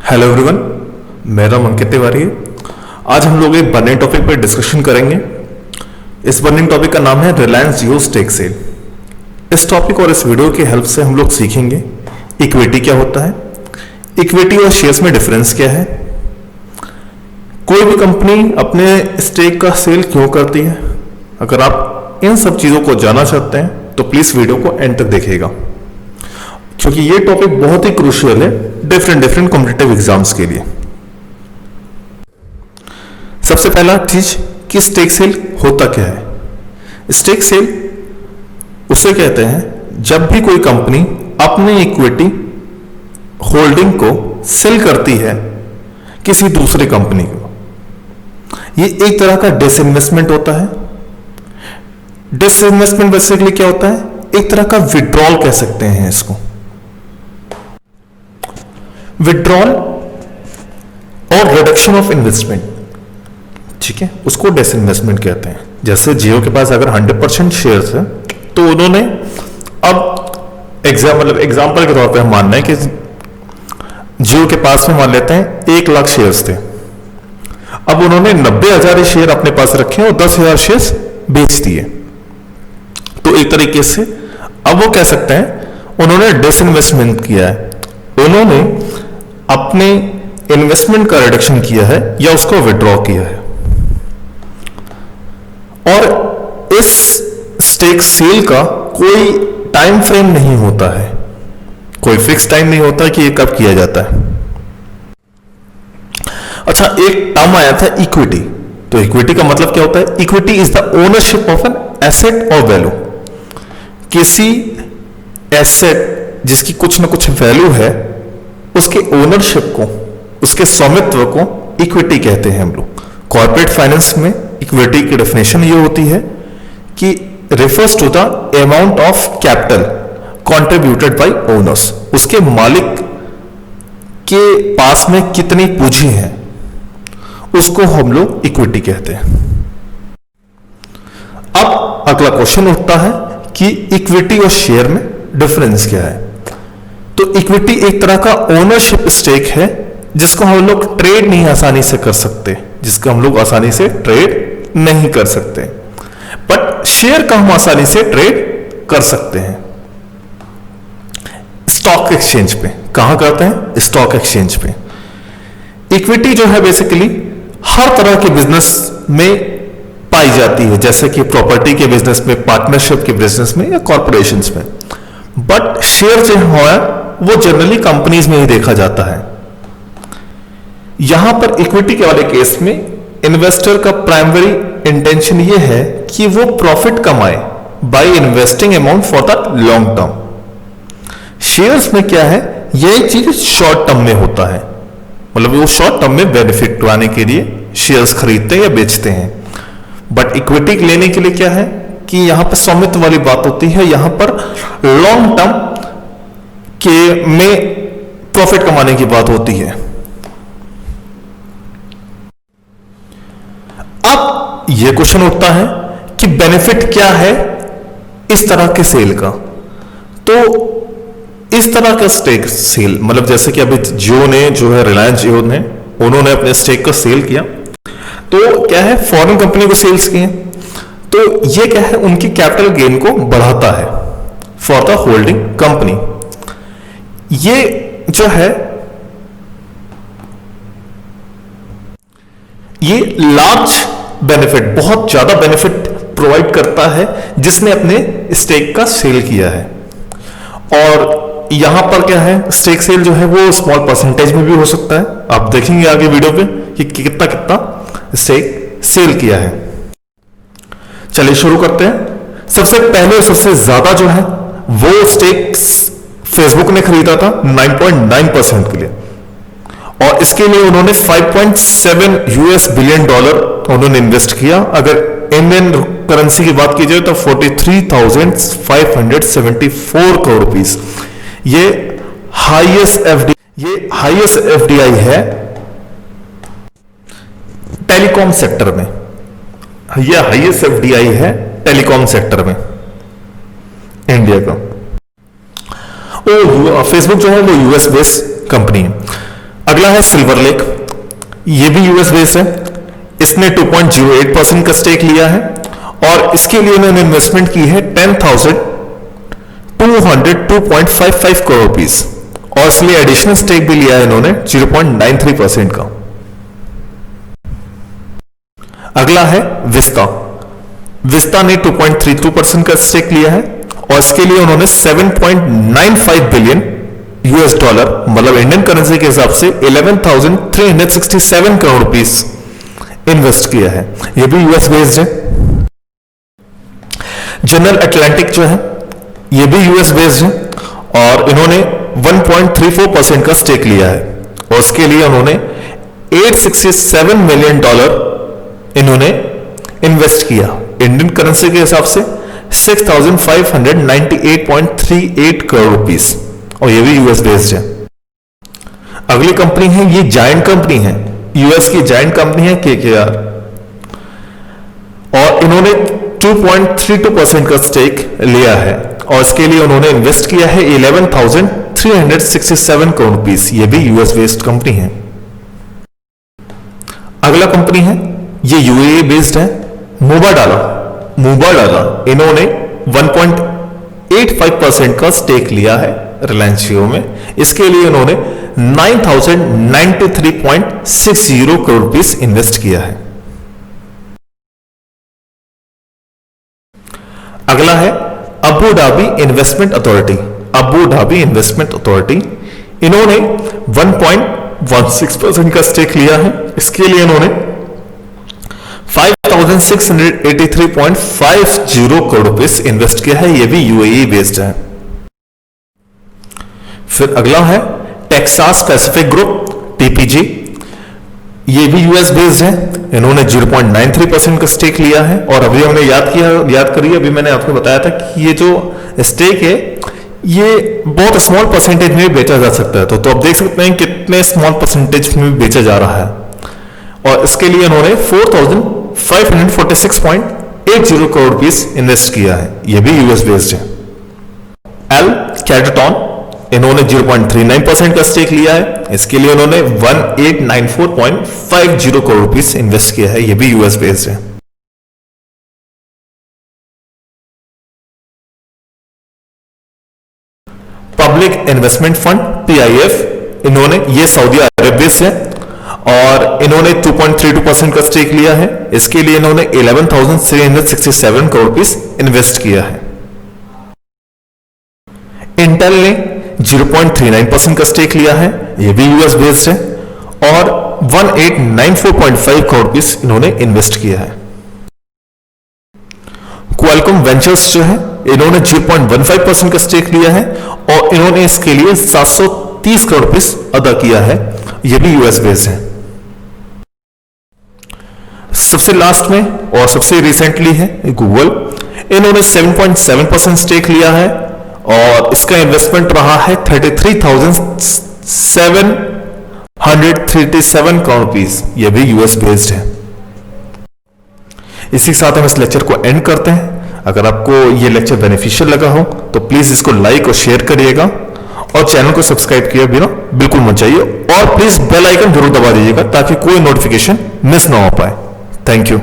Hello everyone, मेरा नाम अंकित तिवारी है। आज हम लोग एक बर्निंग टॉपिक पर डिस्कशन करेंगे। इस बर्निंग टॉपिक का नाम है रिलायंस जियो स्टेक सेल। इस टॉपिक और इस वीडियो की हेल्प से हम लोग सीखेंगे इक्विटी क्या होता है, इक्विटी और शेयर्स में डिफरेंस क्या है, कोई भी कंपनी अपने स्टेक का सेल क्यों करती है। अगर आप इन सब चीजों को जानना चाहते हैं तो प्लीज वीडियो को एंड तक देखिएगा, क्योंकि ये टॉपिक बहुत ही क्रूशियल है डिफरेंट कॉम्पिटिटिव एग्जाम्स के लिए। सबसे पहला चीज कि स्टेक सेल होता क्या है। स्टेक सेल उसे कहते हैं जब भी कोई कंपनी अपनी इक्विटी होल्डिंग को सेल करती है किसी दूसरी कंपनी को। ये एक तरह का डिसइन्वेस्टमेंट होता है। डिसइन्वेस्टमेंट बेसिकली क्या होता है, एक तरह का विड्रॉल कह सकते हैं इसको। विड्रॉल और रिडक्शन ऑफ इन्वेस्टमेंट, ठीक है, उसको डिसइन्वेस्टमेंट कहते हैं। जैसे जियो के पास अगर 100% शेयर्स है तो उन्होंने अब एग्जाम्पल के तौर पे हम मान रहे हैं कि जियो के पास में मान लेते हैं 1 लाख शेयर्स थे। अब उन्होंने 90,000 शेयर अपने पास रखे और 10,000 शेयर्स बेच दिए। तो एक तरीके से अब वो कह सकते हैं उन्होंने डिसइन्वेस्टमेंट किया है, उन्होंने अपने इन्वेस्टमेंट का रिडक्शन किया है या उसको विड्रॉ किया है। और इस स्टेक सेल का कोई टाइम फ्रेम नहीं होता है, कोई फिक्स टाइम नहीं होता कि ये कब किया जाता है। अच्छा, एक टर्म आया था इक्विटी। तो इक्विटी का मतलब क्या होता है? Equity is the ownership of an asset और वैल्यू। किसी एसेट जिसकी कुछ ना कुछ वैल्यू है, उसके ओनरशिप को, उसके स्वामित्व को इक्विटी कहते हैं हम लोग। कॉर्पोरेट फाइनेंस में इक्विटी की डेफिनेशन ये होती है कि refers to the amount of capital contributed by owners. उसके मालिक के पास में कितनी पूंजी है उसको हम लोग इक्विटी कहते हैं। अब अगला क्वेश्चन उठता है कि इक्विटी और शेयर में डिफरेंस क्या है। तो इक्विटी एक तरह का ओनरशिप स्टेक है जिसको हम लोग ट्रेड नहीं आसानी से कर सकते, जिसको हम लोग आसानी से ट्रेड नहीं कर सकते। बट शेयर का हम आसानी से ट्रेड कर सकते हैं स्टॉक एक्सचेंज पे। कहां करते हैं? स्टॉक एक्सचेंज पे। इक्विटी जो है बेसिकली हर तरह के बिजनेस में पाई जाती है, जैसे कि प्रॉपर्टी के बिजनेस में, पार्टनरशिप के बिजनेस में या कॉर्पोरेशंस में। बट शेयर जो है वो जनरली कंपनीज में ही देखा जाता है। यहां पर इक्विटी के वाले केस में इन्वेस्टर का प्राइमरी इंटेंशन ये है कि वो प्रॉफिट कमाए by investing amount for the long term. Shares में क्या है, यही चीज शॉर्ट टर्म में होता है, मतलब वो शॉर्ट टर्म में बेनिफिट पाने के लिए शेयर्स खरीदते हैं या बेचते हैं। बट इक्विटी लेने के लिए क्या है कि यहां पर स्वामित्व वाली बात होती है, यहां पर लॉन्ग टर्म के में प्रॉफिट कमाने की बात होती है। अब यह क्वेश्चन उठता है कि बेनिफिट क्या है इस तरह के सेल का। तो इस तरह का स्टेक सेल, मतलब जैसे कि अभी जियो ने जो है, रिलायंस जियो ने, उन्होंने अपने स्टेक का सेल किया। तो क्या है, फॉरेन कंपनी को सेल्स किए, तो ये क्या है, उनकी कैपिटल गेन को बढ़ाता है फॉर द होल्डिंग कंपनी। ये जो है, ये लार्ज बेनिफिट, बहुत ज्यादा बेनिफिट प्रोवाइड करता है जिसने अपने स्टेक का सेल किया है। और यहां पर क्या है, स्टेक सेल जो है वो स्मॉल परसेंटेज में भी हो सकता है। आप देखेंगे आगे वीडियो पे कि कितना कितना स्टेक सेल किया है। चलिए शुरू करते हैं। सबसे पहले सबसे ज्यादा जो है वो स्टेक फेसबुक ने खरीदा था 9.9% के लिए, और इसके लिए उन्होंने $5.7 बिलियन उन्होंने इन्वेस्ट किया। अगर इंडियन करेंसी की बात की जाए तो 43,574 करोड़ रुपीस। ये हाईएस्ट एफडीआई है टेलीकॉम सेक्टर में। यह हाईएस्ट एफडीआई है टेलीकॉम सेक्टर में इंडिया का। फेसबुक जो है वो यूएस बेस्ड कंपनी है। अगला है सिल्वर लेक, ये भी यूएस बेस्ड है। इसने 2.08% का स्टेक लिया है और इसके लिए इन्होंने इन्वेस्टमेंट की है 10,202.55 करोड़ रुपीस और इसलिए एडिशनल स्टेक भी लिया है इन्होंने 0.93% का। अगला है विस्ता ने 2.32% का स्टेक लिया है और इसके लिए उन्होंने 7.95 बिलियन यूएस डॉलर मतलब इंडियन करेंसी के हिसाब से 11,367 करोड़ रुपीस इन्वेस्ट किया है। यह भी यूएस बेस्ड है। जनरल अटलांटिक जो है यह भी यूएस बेस्ड है और इन्होंने 1.34% का स्टेक लिया है और उसके लिए उन्होंने 867 मिलियन डॉलर इन्होंने इन्वेस्ट किया, इंडियन करेंसी के हिसाब से 6,598.38 करोड़ रुपीस और ये भी यूएस बेस्ड है। अगली कंपनी है, ये जायंट कंपनी है, यूएस की जायंट कंपनी है केकेआर और इन्होंने 2.32% का स्टेक लिया है और इसके लिए उन्होंने इन्वेस्ट किया है 11,367 करोड़ रुपीस। ये भी यूएस बेस्ड कंपनी है। अगला कंपनी है, ये यूएई बेस्ड है, मुबाडाला इन्होंने 1.85% का स्टेक लिया है रिलायंस जियो में। इसके लिए उन्होंने 9,093.60 करोड़ रुपीस इन्वेस्ट किया है। अगला है अबू धाबी इन्वेस्टमेंट अथॉरिटी, इन्होंने 1.16% का स्टेक लिया है। इसके लिए इन्होंने 5,683.50 करोड़ रुपीस इन्वेस्ट किया है। यह भी यूएई बेस्ड है। फिर अगला है टेक्सास पैसिफिक ग्रुप टीपीजी, ये भी यूएस बेस्ड है। इन्होंने 0.93% का स्टेक लिया है और अभी हमने याद करिए, अभी मैंने आपको बताया था कि ये जो स्टेक है ये बहुत स्मॉल परसेंटेज में बेचा जा सकता है, तो आप देख सकते हैं कितने स्मॉल परसेंटेज में बेचा जा रहा है और इसके लिए इन्होंने 4,546.80 करोड़ रुपीस इन्वेस्ट किया है। यह भी यूएस बेस्ड है। एल कैटटॉन, इन्होंने 0.39% का स्टेक लिया है। इसके लिए उन्होंने 1,894.50 करोड़ रुपीस इन्वेस्ट किया है। यह भी यूएस बेस्ड है। पब्लिक इन्वेस्टमेंट फंड पीआईएफ, इन्होंने ये सऊदी अरब बेस्ड है और इन्होंने 2.32% का स्टेक लिया है। इसके लिए इन्होंने 11,367 करोड़ रुपीस इन्वेस्ट किया है। इंटेल ने 0.39% का स्टेक लिया है, यह भी यूएस बेस्ड है और 1,894.5 करोड़ रुपीस इन्होंने इन्वेस्ट किया है। क्वालकॉम वेंचर्स जो है इन्होंने 0.15% का स्टेक लिया है और इन्होंने इसके लिए 730 करोड़ रुपीस अदा किया है। यह भी यूएस बेस्ड है। सबसे लास्ट में और सबसे रिसेंटली है गूगल, इन्होंने 7.7% स्टेक लिया है और इसका इन्वेस्टमेंट रहा है 33,737 करोड़ रुपीस। यह भी यूएस बेस्ड है। इसी के साथ हम इस लेक्चर को एंड करते हैं। अगर आपको यह लेक्चर बेनिफिशियल लगा हो तो प्लीज इसको लाइक और शेयर करिएगा और चैनल को सब्सक्राइब किए बिना बिल्कुल मत जाइए और प्लीज बेल आइकन जरूर दबा दीजिएगा ताकि कोई नोटिफिकेशन मिस ना हो पाए। Thank you.